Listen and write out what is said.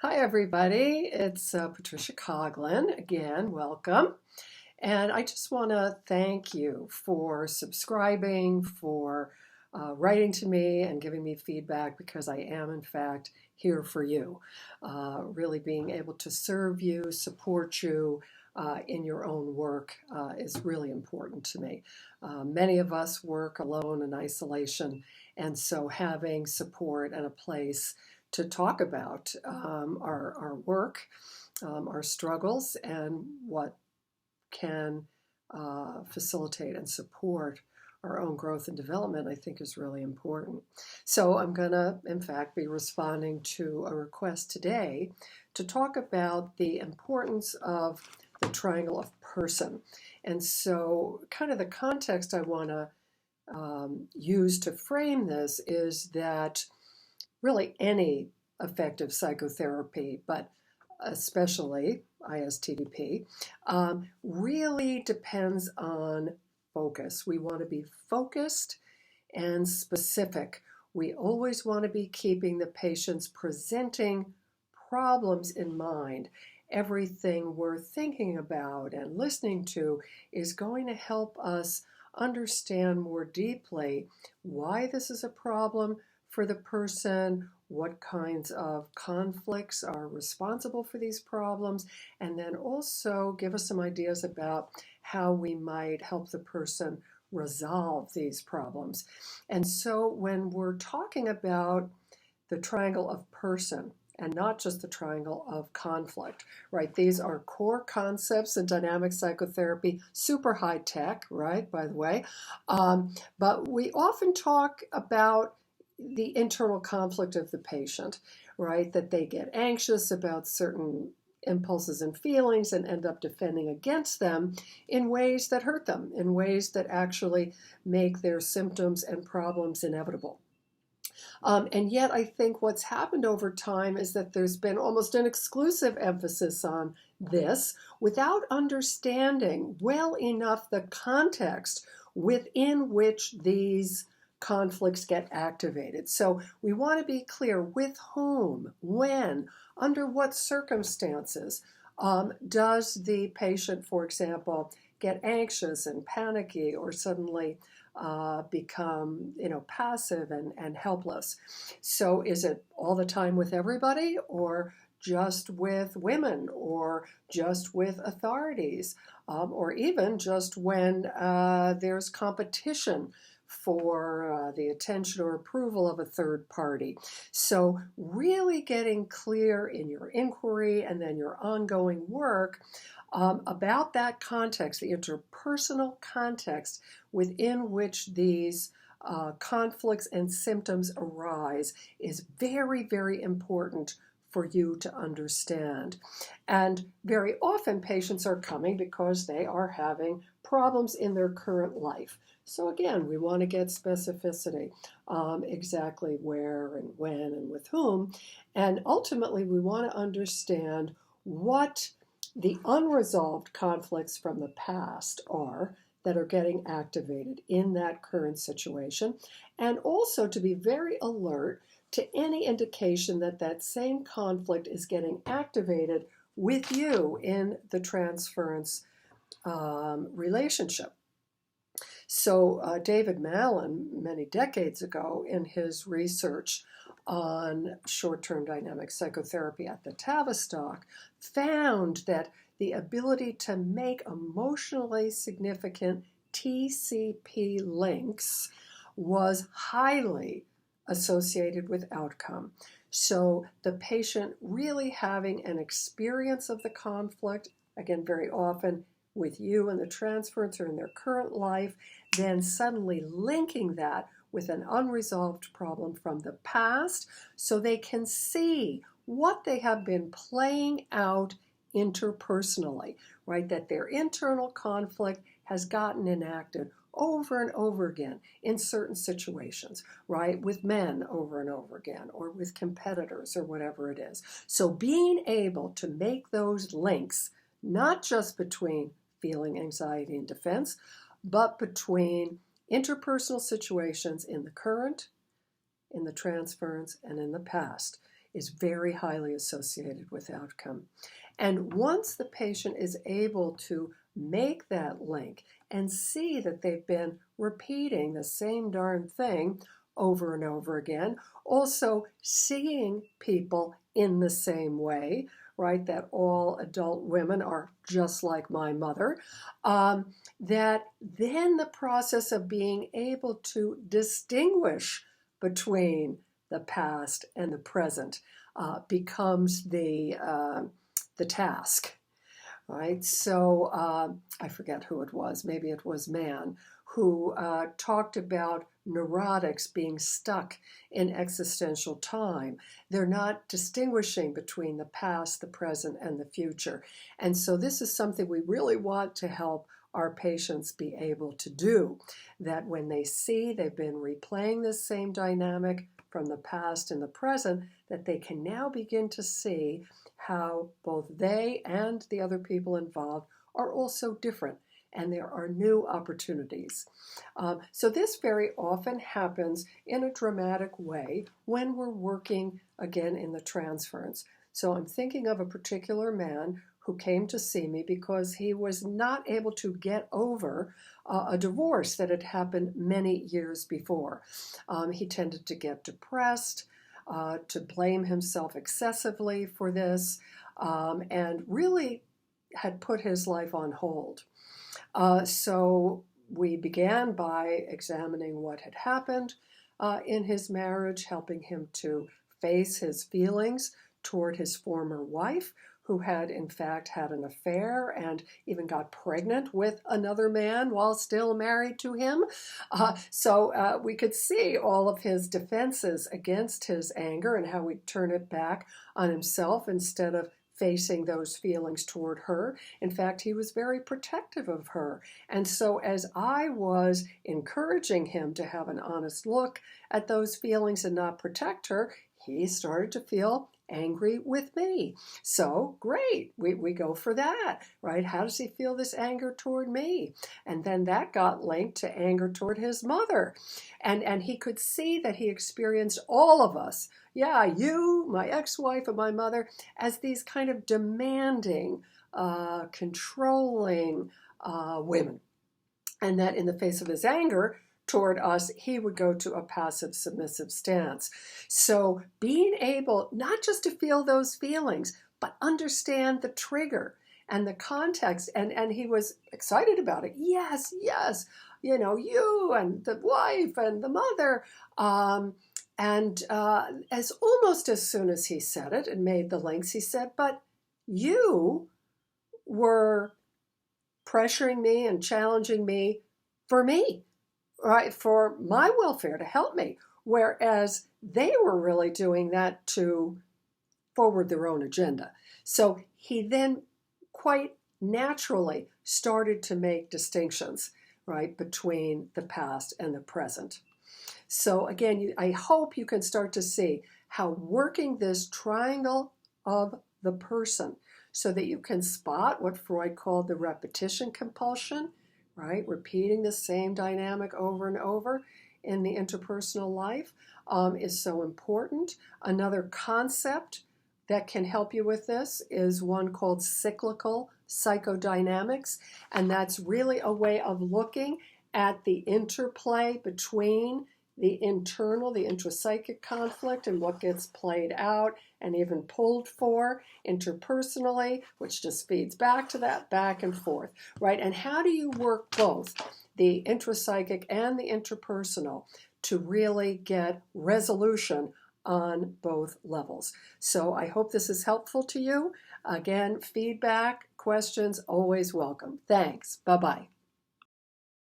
Hi, everybody. It's Patricia Coughlin. Again, welcome. And I just want to thank you for subscribing, for writing to me and giving me feedback because I am, in fact, here for you. Really being able to serve you, support you in your own work is really important to me. Many of us work alone in isolation, and so having support and a place to talk about our work, our struggles, and what can facilitate and support our own growth and development, I think is really important. So I'm going to, in fact, be responding to a request today to talk about the importance of the triangle of person. And so kind of the context I want to use to frame this is that really any effective psychotherapy, but especially ISTDP, really depends on focus. We want to be focused and specific. We always want to be keeping the patient's presenting problems in mind. Everything we're thinking about and listening to is going to help us understand more deeply why this is a problem for the person, what kinds of conflicts are responsible for these problems, and then also give us some ideas about how we might help the person resolve these problems. And so when we're talking about the triangle of person, and not just the triangle of conflict, right? These are core concepts in dynamic psychotherapy, super high tech, right, by the way. But we often talk about the internal conflict of the patient, right? That they get anxious about certain impulses and feelings and end up defending against them in ways that hurt them, in ways that actually make their symptoms and problems inevitable. And yet, I think what's happened over time is that there's been almost an exclusive emphasis on this without understanding well enough the context within which these conflicts get activated. So we want to be clear with whom, when, under what circumstances does the patient, for example, get anxious and panicky or suddenly become passive and helpless. So is it all the time with everybody, or just with women, or just with authorities, or even just when there's competition for the attention or approval of a third party? So really getting clear in your inquiry and then your ongoing work about that context, the interpersonal context within which these conflicts and symptoms arise, is very, very important for you to understand. And very often patients are coming because they are having problems in their current life. So again, we want to get specificity, exactly where and when and with whom. And ultimately, we want to understand what the unresolved conflicts from the past are that are getting activated in that current situation, and also to be very alert to any indication that that same conflict is getting activated with you in the transference relationship. So David Mallon, many decades ago, in his research on short-term dynamic psychotherapy at the Tavistock, found that the ability to make emotionally significant TCP links was highly associated with outcome. So the patient really having an experience of the conflict, again, very often with you in the transference or in their current life, then suddenly linking that with an unresolved problem from the past so they can see what they have been playing out interpersonally, right? That their internal conflict has gotten enacted over and over again in certain situations, right? With men over and over again, or with competitors, or whatever it is. So being able to make those links, not just between feeling, anxiety, and defense, but between interpersonal situations in the current, in the transference, and in the past, is very highly associated with outcome. And once the patient is able to make that link and see that they've been repeating the same darn thing over and over again, also seeing people in the same way, right, that all adult women are just like my mother, that then the process of being able to distinguish between the past and the present becomes the task, right? So I forget who it was, maybe it was Mann, who talked about neurotics being stuck in existential time. They're not distinguishing between the past, the present, and the future. And so this is something we really want to help our patients be able to do, that when they see they've been replaying this same dynamic from the past and the present, that they can now begin to see how both they and the other people involved are also different, and there are new opportunities. So this very often happens in a dramatic way when we're working again in the transference. So I'm thinking of a particular man who came to see me because he was not able to get over a divorce that had happened many years before. He tended to get depressed, to blame himself excessively for this, and really had put his life on hold. So we began by examining what had happened in his marriage, helping him to face his feelings toward his former wife, who had in fact had an affair and even got pregnant with another man while still married to him. So we could see all of his defenses against his anger and how he'd turn it back on himself instead of facing those feelings toward her. In fact, he was very protective of her. And so as I was encouraging him to have an honest look at those feelings and not protect her, he started to feel angry with me. So great, we go for that, right? How does he feel this anger toward me? And then that got linked to anger toward his mother. And he could see that he experienced all of us, yeah, you, my ex-wife, and my mother, as these kind of demanding, controlling women. And that in the face of his anger toward us, he would go to a passive submissive stance. So being able not just to feel those feelings, but understand the trigger and the context. And he was excited about it. Yes, yes, you and the wife and the mother. And as almost as soon as he said it and made the links, he said, but you were pressuring me and challenging me for me, right, for my welfare, to help me, whereas they were really doing that to forward their own agenda. So he then quite naturally started to make distinctions, right, between the past and the present. So again, I hope you can start to see how working this triangle of the person so that you can spot what Freud called the repetition compulsion, right? Repeating the same dynamic over and over in the interpersonal life is so important. Another concept that can help you with this is one called cyclical psychodynamics, and that's really a way of looking at the interplay between the internal, the intrapsychic conflict and what gets played out and even pulled for interpersonally, which just feeds back to that back and forth, right? And how do you work both the intrapsychic and the interpersonal to really get resolution on both levels? So I hope this is helpful to you. Again, feedback, questions, always welcome. Thanks. Bye-bye.